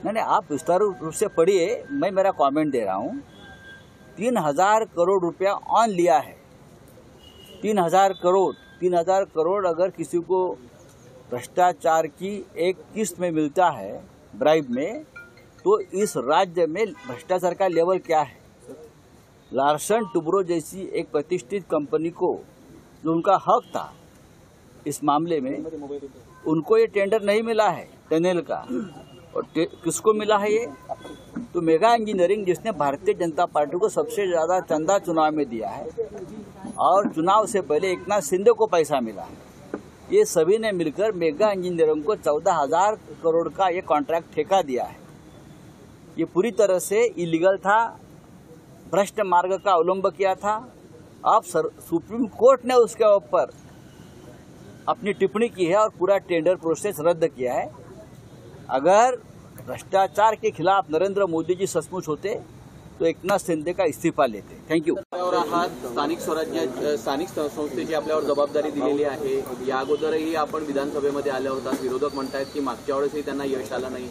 नहीं, आप विस्तार रूप से पढ़िए, मैं मेरा कमेंट दे रहा हूँ। 3000 करोड़ रुपया ऑन लिया है। 3000 करोड़ अगर किसी को भ्रष्टाचार की एक किस्त में मिलता है, ब्राइब में, तो इस राज्य में भ्रष्टाचार का लेवल क्या है? लार्सन टुब्रो जैसी एक प्रतिष्ठित कंपनी को जो उनका हक था इस मामले में, उनको ये टेंडर नहीं मिला है टनल का। और किसको मिला है ये? तो मेगा इंजीनियरिंग, जिसने भारतीय जनता पार्टी को सबसे ज़्यादा चंदा चुनाव में दिया है और चुनाव से पहले एकनाथ शिंदे को पैसा मिला है, ये सभी ने मिलकर मेगा इंजीनियरिंग को 14,000 करोड़ का ये कॉन्ट्रैक्ट ठेका दिया है। ये पूरी तरह से इलीगल था, भ्रष्ट मार्ग का अवलंब किया था। अब सुप्रीम कोर्ट ने उसके ऊपर अपनी टिप्पणी की है और पूरा टेंडर प्रोसेस रद्द किया है। अगर भ्रष्टाचार के खिलाफ नरेंद्र मोदी जी सचमुच होते तो एकनाथ शिंदे का इस्तीफा लेते। थँक्यू। स्थानिक संस्थेची आपल्यावर जबाबदारी दिलेली आहे। या अगोदरही आपण विधानसभेमध्ये आले होता, विरोधक म्हणतायत की मागच्या वेळेसही त्यांना यश आलं नाही,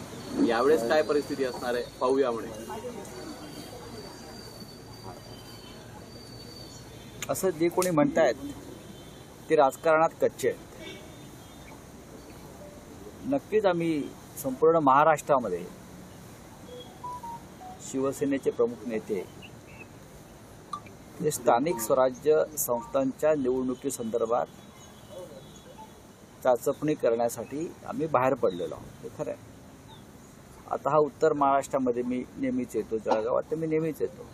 यावेळेस काय परिस्थिती असणार आहे पाहूया म्हणे। असं जे कोणी म्हणतायत ते राजकारणात कच्चे आहेत। नक्कीच आम्ही संपूर्ण महाराष्ट्रामध्ये शिवसेनेचे प्रमुख नेते हे स्थानिक स्वराज्य संस्थांच्या निवडणुकीसंदर्भात चाचपणी करण्यासाठी आम्ही बाहेर पडलेलो आहोत, हे खरं आहे। आता हा उत्तर महाराष्ट्रामध्ये मी नेहमीच येतो, जळगावात तर मी नेहमीच येतो।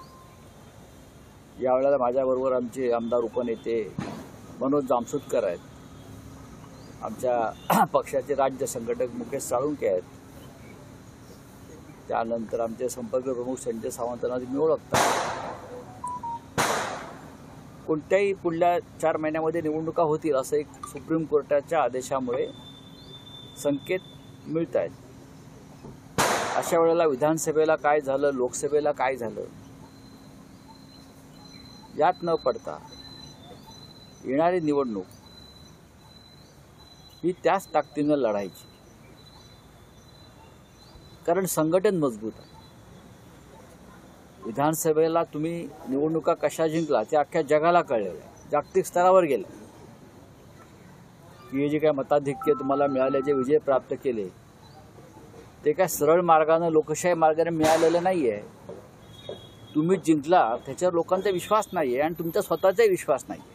यावेळेला माझ्याबरोबर आमचे आमदार उपनेते मनोज जामसुदकर आहेत, आमच्या पक्षाचे राज्य संघटक मुकेश साळुंके आहेत, त्यानंतर आमचे संपर्क प्रमुख संजय सावंतांना तुम्ही ओळखता। कोणत्याही पुढल्या 4 महिन्यामध्ये निवडणुका होतील असं एक सुप्रीम कोर्टाच्या आदेशामुळे संकेत मिळत आहेत। अशा वेळेला विधानसभेला काय झालं, लोकसभेला काय झालं, यात न पडता येणारी निवडणूक ही त्याच ताकदीनं लढायची, कारण संघटन मजबूत आहे। विधानसभेला तुम्ही निवडणुका कशा जिंकला ते अख्ख्या जगाला कळलेलं आहे, जागतिक स्तरावर गेलं की हे जे काय मताधिक्य तुम्हाला मिळाले, जे विजय प्राप्त केले, ते काय सरळ मार्गाने लोकशाही मार्गाने मिळालेलं नाही आहे। तुम्ही जिंकला त्याच्यावर लोकांचा विश्वास नाही आहे आणि तुमचा स्वतःचाही विश्वास नाही आहे।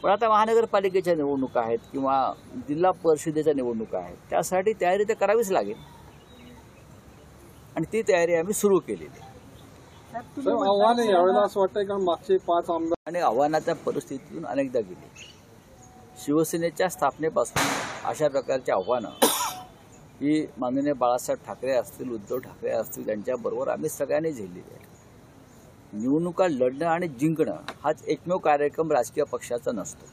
पण आता महानगरपालिकेच्या निवडणुका आहेत किंवा जिल्हा परिषदेच्या निवडणुका आहेत, त्यासाठी तयारी तर करावीच लागेल आणि ती तयारी आम्ही सुरू केलेली आहे। आव्हान यावेळेला असं वाटतंय कारण मागचे 5 आमदार आणि आव्हानाच्या परिस्थितीतून अनेकदा गेले। शिवसेनेच्या स्थापनेपासून अशा प्रकारची आव्हानं ही माननीय बाळासाहेब ठाकरे असतील, उद्धव ठाकरे असतील, त्यांच्याबरोबर आम्ही सगळ्यांनी झेललेली आहे। निवडणुका लढणं आणि जिंकणं हाच एकमेव कार्यक्रम राजकीय पक्षाचा नसतो।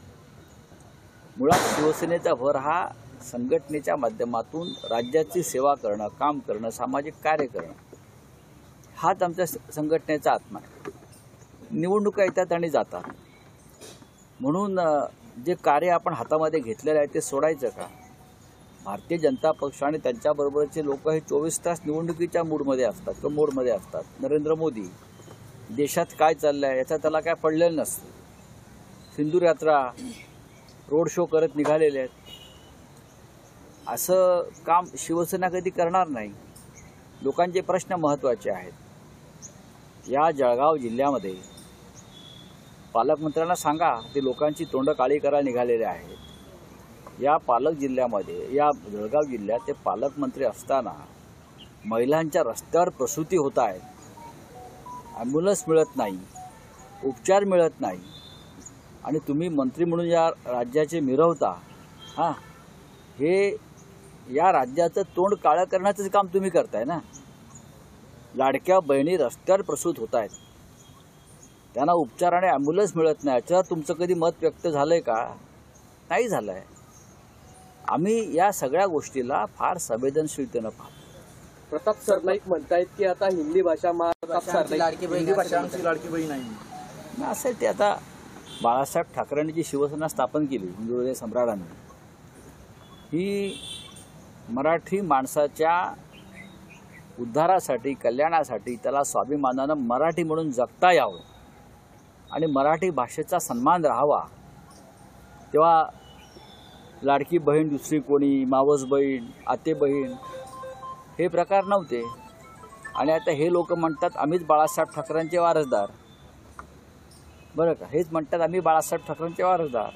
मुळात शिवसेनेचा भर हा संघटनेच्या माध्यमातून राज्याची सेवा करणं, काम करणं, सामाजिक कार्य करणं, हाच आमच्या संघटनेचा आत्मा आहे। निवडणुका येतात आणि जातात, म्हणून जे कार्य आपण हातामध्ये घेतलेलं आहे ते सोडायचं का? भारतीय जनता पक्ष आणि त्यांच्याबरोबरचे लोक हे 24 तास निवडणुकीच्या मूडमध्ये असतात किंवा मोडमध्ये असतात। नरेंद्र मोदी देशात काय चाललं आहे याचा त्याला काय पडलेलं नसतं। सिंदूर यात्रा, रोड शो करत निघालेले आहेत। असं काम शिवसेना कधी करणार नाही। लोकांचे प्रश्न महत्त्वाचे आहेत। या जळगाव जिल्ह्यामध्ये पालकमंत्र्यांना सांगा, ते लोकांची तोंड काळी करायला निघालेले आहेत। या पालक जिल्ह्यामध्ये, या जळगाव जिल्ह्यात ते पालकमंत्री असताना महिलांच्या रस्त्यावर प्रसूती होत आहेत, ॲम्ब्युलन्स मिळत नाही, उपचार मिळत नाही, आणि तुम्ही मंत्री म्हणून या राज्याचे मिरवता। हे या राज्याचं तोंड काळं करण्याचं काम तुम्ही करताय ना। लाडक्या बहिणी रस्त्यावर प्रसूत होत आहेत, त्यांना उपचार आणि ॲम्ब्युलन्स मिळत नाही, याच्यावर तुमचं कधी मत व्यक्त झालंय का? नाही झालंय। आम्ही या सगळ्या गोष्टीला फार संवेदनशीलतेनं पाहतो। प्रताप सरनाईक म्हणतायत की आता हिंदी भाषा लाडकी बहीण नाही असेल ते। आता बाळासाहेब ठाकरेंनी जी शिवसेना स्थापन केली, हिंदुहृदय सम्राटांनी, ही मराठी माणसाच्या उद्धारासाठी, कल्याणासाठी त्याला स्वाभिमानानं मराठी म्हणून जगता यावं आणि मराठी भाषेचा सन्मान राहावा, तेव्हा लाडकी बहीण दुसरी कोणी, मावस बहीण, आते बहीण हे प्रकार नव्हते. आणि आता हे लोक म्हणतात आम्हीच बाळासाहेब ठाकरेंचे वारसदार. बरं का, हेच म्हणतात आम्ही बाळासाहेब ठाकरेंचे वारसदार.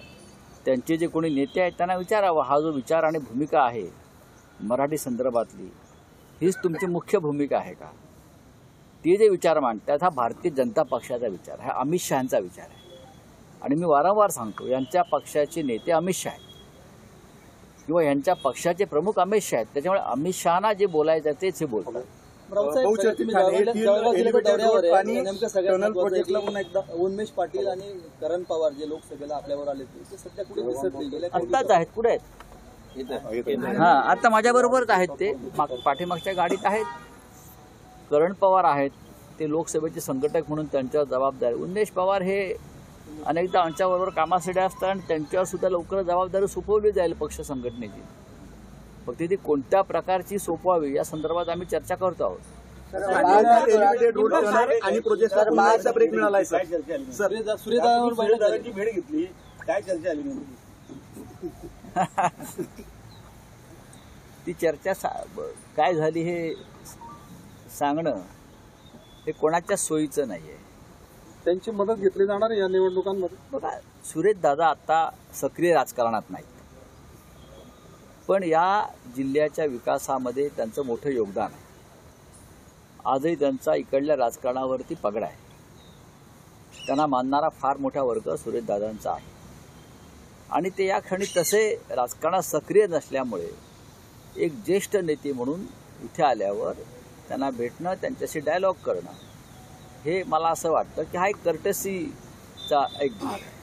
त्यांचे जे कोणी नेते आहेत त्यांना विचारावं, हा जो विचार आणि भूमिका आहे मराठी संदर्भातली, हीच तुमची मुख्य भूमिका आहे का? ते जे विचार मांडतात हा भारतीय जनता पक्षाचा विचार, हा अमित शहांचा विचार आहे. आणि मी वारंवार सांगतो, यांच्या पक्षाचे नेते अमित शहा आहेत किंवा यांच्या पक्षाचे प्रमुख अमित शहा आहेत. त्याच्यामुळे अमित शहाना जे बोलायचं तेच हे बोलतात. उन्मेष पाटील आणि करण पवार जे लोकसभेला आपल्यावर आले ते सध्या कुठे दिसत नाही. आत्ताच आहेत, कुठे आहेत? हां, आता माझ्याबरोबरच आहेत. ते पाठीमागच्या गाडीत आहेत. करण पवार आहेत, ते लोकसभेचे संघटक म्हणून त्यांच्यावर जबाबदारी. उन्मेष पवार हे अनेकदा आमच्याबरोबर कामासाठी असतात आणि त्यांच्यावर सुद्धा लवकर जबाबदारी सोपवली जाईल पक्ष संघटनेची. फक्त ती कोणत्या प्रकारची सोपवावी या संदर्भात आम्ही चर्चा करतो आहोत. आणि प्रोजेक्टचा ब्रेक मिळाला सर. सूर्यदादांची भेट घेतली, काय चर्चा आली? ती चर्चा काय झाली हे सांगणं हे कोणाच्या सोयीचं नाही आहे. त्यांची मदत घेतली जाणार या निवडणुकांमध्ये. बघा, सुरेश दादा आता सक्रिय राजकारणात नाहीत, पण या जिल्ह्याच्या विकासामध्ये त्यांचं मोठं योगदान आहे. आजही त्यांचा इकडल्या राजकारणावरती पगडा आहे. त्यांना मानणारा फार मोठा वर्ग सुरेश दादांचा आहे आणि ते या क्षणी तसे राजकारणात सक्रिय नसल्यामुळे एक ज्येष्ठ नेते म्हणून इथे आल्यावर त्यांना भेटणं, त्यांच्याशी डायलॉग करणं, हे मला असं वाटतं की हा एक कर्टसीचा एक भाग आहे.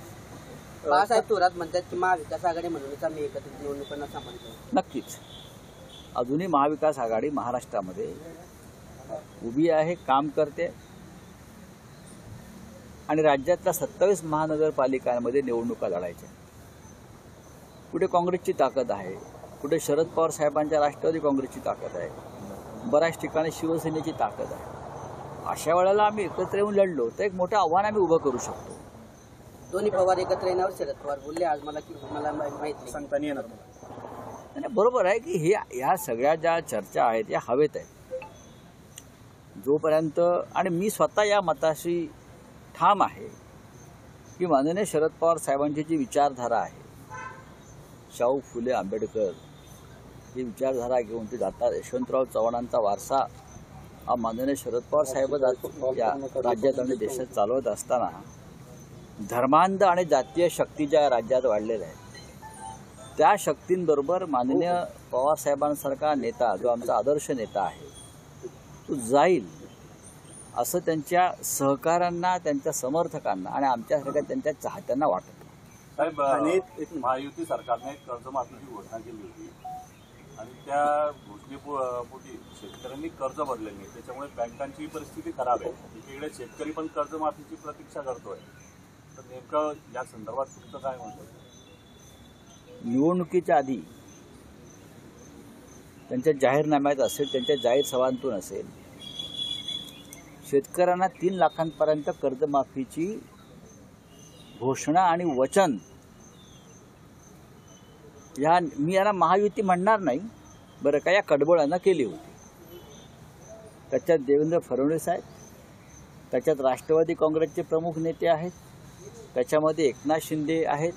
बाळासाहेब थोरात म्हणतात की महाविकास आघाडी म्हणूनच आम्ही एकत्रित निवडणुकांना सामोरे जाऊ. नक्कीच अजूनही महाविकास आघाडी महाराष्ट्रामध्ये उभी आहे, काम करते आणि राज्यातल्या 27 महानगरपालिकांमध्ये निवडणुका लढायच्या. कुठे काँग्रेसची ताकद आहे, कुठे शरद पवार साहेबांच्या राष्ट्रवादी काँग्रेसची ताकद आहे, बऱ्याच ठिकाणी शिवसेनेची ताकद आहे. अशा वेळेला आम्ही एकत्र येऊन लढलो तर एक मोठं आव्हान आम्ही उभं करू शकतो. दोन्ही पवार एकत्र येण्यावर शरद पवार बोलले आज मला की मला माहिती सांगता नाही येणार. आणि बरोबर आहे की हे ह्या सगळ्या ज्या चर्चा आहेत या हवेत आहेत. जोपर्यंत आणि मी स्वतः या मताशी ठाम आहे की माननीय शरद पवार साहेबांची जी विचारधारा आहे, शाहू फुले आंबेडकर ही विचारधारा घेऊन ते जातात. यशवंतराव चव्हाणांचा वारसा हा माननीय शरद पवार साहेब या राज्यात आणि देशात चालवत असताना धर्मांध आणि जातीय शक्ती ज्या राज्यात वाढलेल्या आहेत त्या शक्तींबरोबर माननीय पवारसाहेबांसारखा नेता जो आमचा आदर्श नेता आहे तो जाईल असं त्यांच्या सहकाऱ्यांना, त्यांच्या समर्थकांना आणि आमच्यासारख्या त्यांच्या चाहत्यांना वाटतं. साहेब, महायुती सरकारने कर्जमाफीची घोषणा केली होती आणि त्या घोषणेपोटी शेतकऱ्यांनी कर्ज भरले नाही, त्याच्यामुळे बँकांची परिस्थिती खराब आहे. एकीकडे शेतकरी पण कर्जमाफीची प्रतीक्षा करतोय, तर नेमकं या संदर्भात तुमचं काय म्हणतं? निवडणुकीच्या आधी त्यांच्या जाहीरनाम्यात असेल, त्यांच्या जाहीर सभांतून असेल, शेतकऱ्यांना 3 लाखांपर्यंत कर्जमाफीची घोषणा आणि वचन, या मी याला महायुती म्हणणार नाही बरं का, या कडबोळ्यानं केली होती. त्याच्यात देवेंद्र फडणवीस आहेत, त्याच्यात राष्ट्रवादी काँग्रेसचे प्रमुख नेते आहेत, त्याच्यामध्ये एकनाथ शिंदे आहेत.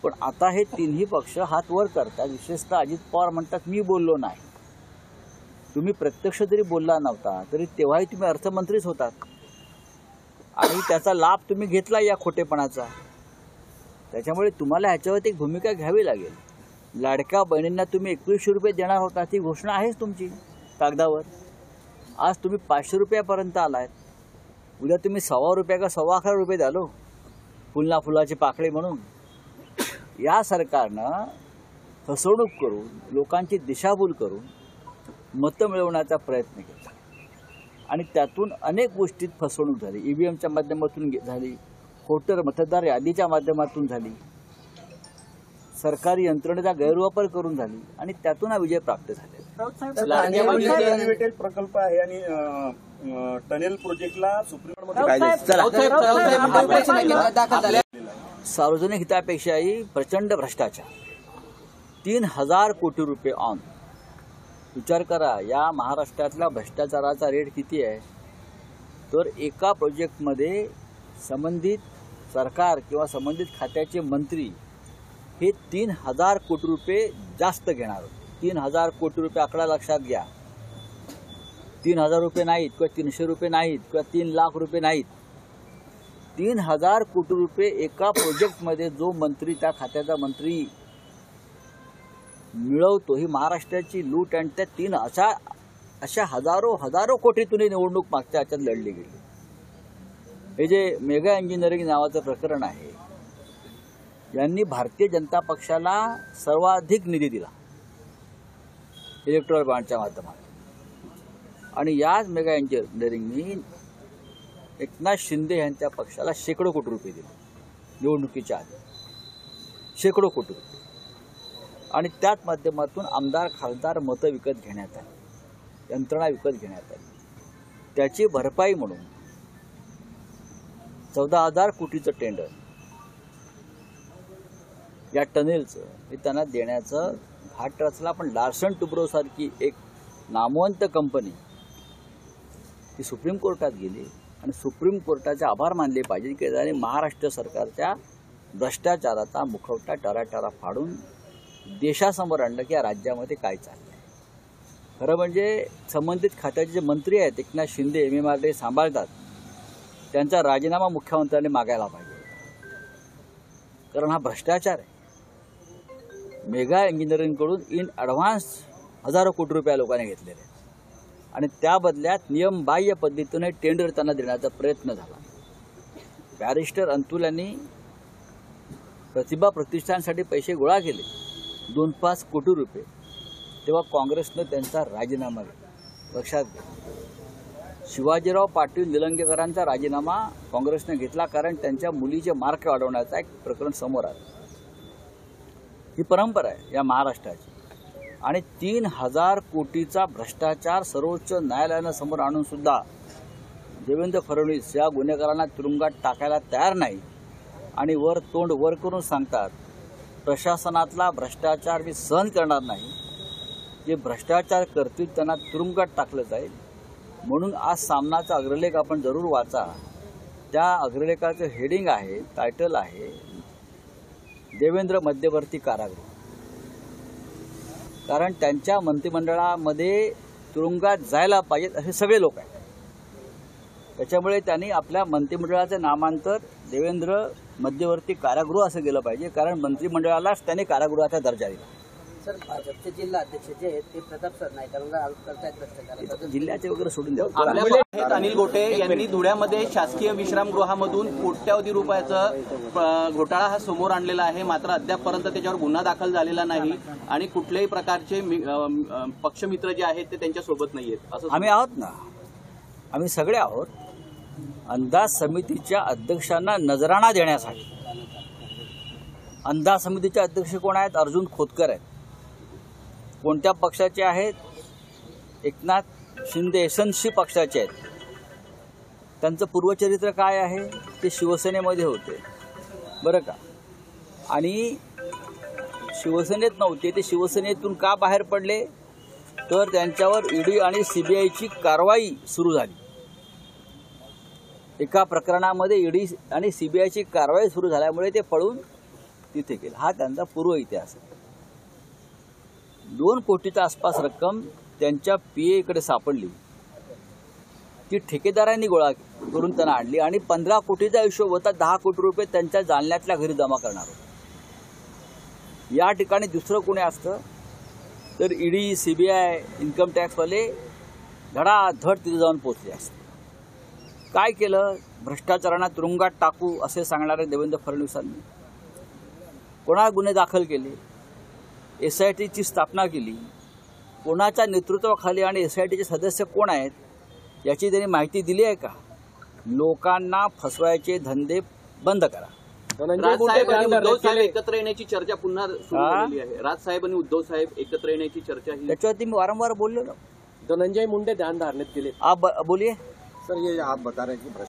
पण आता हे तिन्ही पक्ष हात वर करतात. विशेषतः अजित पवार म्हणतात मी बोललो नाही. तुम्ही प्रत्यक्ष जरी बोलला नव्हता तरी तेव्हाही तुम्ही अर्थमंत्रीच होतात आणि त्याचा लाभ तुम्ही घेतला या खोटेपणाचा. त्याच्यामुळे तुम्हाला ह्याच्यावरती एक भूमिका घ्यावी लागेल. लाडक्या बहिणींना तुम्ही 2100 रुपये देणार होता, ती घोषणा आहेच तुमची कागदावर. आज तुम्ही 500 रुपयापर्यंत आलात. उद्या तुम्ही 1.25 रुपये का 11.25 रुपये द्यालो फुलना फुलाची पाकळी म्हणून. या सरकारनं फसवणूक करून, लोकांची दिशाभूल करून मतं मिळवण्याचा प्रयत्न केला आणि त्यातून अनेक गोष्टीत फसवणूक झाली. EVMच्या माध्यमातून झाली, खोटर मतदार यादीच्या माध्यमातून झाली. सरकारी यंत्रणेचा गैरवापर करून झाली आणि त्यातून हा विजय प्राप्त झाला. लाडक्या बहिणीचे एलिव्हेटेड प्रकल्प आहे आणि टनेल प्रोजेक्टला सुप्रीम सार्वजनिक हितापेक्षाही प्रचंड भ्रष्टाचार, 3000 कोटी रुपये ऑन. विचार करा, या महाराष्ट्रातला भ्रष्टाचाराचा रेट किती आहे. तर एका प्रोजेक्टमध्ये संबंधित सरकार किंवा संबंधित खात्याचे मंत्री हे 3000 कोटी रुपये जास्त घेणार होते. 3000 कोटी रुपये आकडा लक्षात घ्या. 3000 रुपये नाहीत किंवा 300 रुपये नाहीत किंवा 3 लाख रुपये नाहीत. 3000 कोटी रुपये एका प्रोजेक्टमध्ये जो मंत्री, त्या खात्याचा मंत्री मिळवतो, ही महाराष्ट्राची लूट. आणि त्या अशा हजारो कोटीतून निवडणूक मागच्या ह्याच्यात लढली गेली. हे जे मेगा इंजिनिअरिंग नावाचं प्रकरण आहे, यांनी भारतीय जनता पक्षाला सर्वाधिक निधी दिला इलेक्ट्रॉल बॉन्डच्या माध्यमातून. आणि याच मेगा इंजिनिअरिंगनी एकनाथ शिंदे यांच्या पक्षाला शेकडो कोटी रुपये दिले निवडणुकीच्या आधी, शेकडो कोटी रुपये. आणि त्याच माध्यमातून आमदार खासदार मतं विकत घेण्यात आली, यंत्रणा विकत घेण्यात आली. त्याची भरपाई म्हणून 14,000 कोटीचं टेंडर या टनेलचं हे त्यांना देण्याचं घाट रचला. पण लार्सन टुब्रो सारखी एक नामवंत कंपनी ती सुप्रीम कोर्टात गेली आणि सुप्रीम कोर्टाचे आभार मानले पाहिजे की त्याने महाराष्ट्र सरकारच्या भ्रष्टाचाराचा मुखवटा टराटरा फाडून देशासमोर आणलं की या राज्यामध्ये काय चाललंय. खरं म्हणजे संबंधित खात्याचे जे मंत्री आहेत, एकनाथ शिंदे MMRDA सांभाळतात, त्यांचा राजीनामा मुख्यमंत्र्यांनी मागायला पाहिजे, कारण हा भ्रष्टाचार आहे. मेगा इंजिनिअरिंगकडून इन ॲडव्हान्स हजारो कोटी रुपये लोकांनी घेतलेले आहेत आणि त्या बदल्यात नियमबाह्य पद्धतीने टेंडर त्यांना देण्याचा प्रयत्न झाला. बॅरिस्टर अंतुल यांनी प्रतिभा प्रतिष्ठानसाठी पैसे गोळा केले 2-5 कोटी रुपये. तेव्हा काँग्रेसनं त्यांचा राजीनामा घेतला. लक्षात घ्या, शिवाजीराव पाटील निलंगेकरांचा राजीनामा काँग्रेसने घेतला कारण त्यांच्या मुलीचे मार्क वाढवण्याचा एक प्रकरण समोर आलं. ही परंपरा आहे या महाराष्ट्राची. आणि 3000 कोटीचा भ्रष्टाचार सर्वोच्च न्यायालयानं समोर आणून सुद्धा देवेंद्र फडणवीस या गुन्हेगारांना तुरुंगात टाकायला तयार नाही आणि वर तोंड वर करून सांगतात प्रशासनातला भ्रष्टाचार मी सहन करणार नाही, जे भ्रष्टाचार करतील त्यांना तुरुंगात टाकलं जाईल. म्हणून आज सामनाचा अग्रलेख आपण जरूर वाचा. त्या अग्रलेखाचं हेडिंग आहे, टायटल आहे देवेंद्र मध्यवर्ती कारागृह. कारण त्यांच्या मंत्रिमंडळामध्ये तुरुंगात जायला पाहिजेत असे सगळे लोक आहेत. त्याच्यामुळे त्यांनी आपल्या मंत्रिमंडळाचं नामांतर देवेंद्र मध्यवर्ती कारागृह असं केलं पाहिजे, कारण मंत्रिमंडळालाच त्यांनी कारागृहाचा दर्जा दिला. सर, भाजपचे जिल्हा अध्यक्ष जे आहेत ते प्रताप सर नाही कारण आरोप करतायत भ्रष्टाचाराचा. जिल्ह्याचे वगैरे सोडून द्या. आपल्या आहेत अनिल गोटे यांनी धुळ्यामध्ये शासकीय विश्रामगृहामधून कोट्यावधी रुपयाचा घोटाळा हा समोर आणलेला आहे. मात्र अद्यापपर्यंत त्याच्यावर गुन्हा दाखल झालेला नाही आणि कुठल्याही प्रकारचे पक्षमित्र जे आहेत ते त्यांच्यासोबत नाही आहेत असं आम्ही आहोत ना, आम्ही सगळे आहोत. अंदाज समितीच्या अध्यक्षांना नजराणा देण्यासाठी. अंदाज समितीचे अध्यक्ष कोण आहेत? अर्जुन खोतकर आहेत. कोणत्या पक्षाचे आहेत? एकनाथ शिंदे एसएनसी पक्षाचे आहेत. त्यांचं पूर्वचरित्र काय आहे? ते शिवसेनेमध्ये होते बरं का, आणि शिवसेनेत नव्हते. ते शिवसेनेतून का बाहेर पडले? तर त्यांच्यावर ईडी आणि सीबीआयची कारवाई सुरू झाली. एका प्रकरणामध्ये ईडी आणि सीबीआयची कारवाई सुरू झाल्यामुळे ते पळून तिथे गेले. हा त्यांचा पूर्व इतिहास आहे. 2 कोटीच्या आसपास रक्कम त्यांच्या PA सापडली. ती ठेकेदारांनी गोळा करून त्यांना आणली आणि 15 कोटीचा हिशोब होता. 10 कोटी रुपये त्यांच्या जालन्यातल्या घरी जमा करणार होते. या ठिकाणी दुसरं कोणी असतं तर ईडी, सीबीआय, इन्कम टॅक्सवाले धडाधड तिथे जाऊन पोहोचले असते. काय केलं? भ्रष्टाचारांना तुरुंगात टाकू असे सांगणारे देवेंद्र फडणवीसांनी कोणा गुन्हे दाखल केले? SITची स्थापना केली. कोणाच्या नेतृत्वाखाली आणि SITचे सदस्य कोण आहेत याची त्यांनी माहिती दिली आहे का? लोकांना फसवायचे धंदे बंद करा. राजसाहेब आणि उद्धव साहेब एकत्र येण्याची चर्चा पुन्हा सुरू हा? झालेली आहे. राजसाहेब आणि उद्धव साहेब एकत्र येण्याची चर्चा ही त्याच्यावरती मी वारंवार बोललो ना. धनंजय मुंडे ध्यान धारणेत गेले. आप बोलिए. सर ये आप बता रहे हैं कि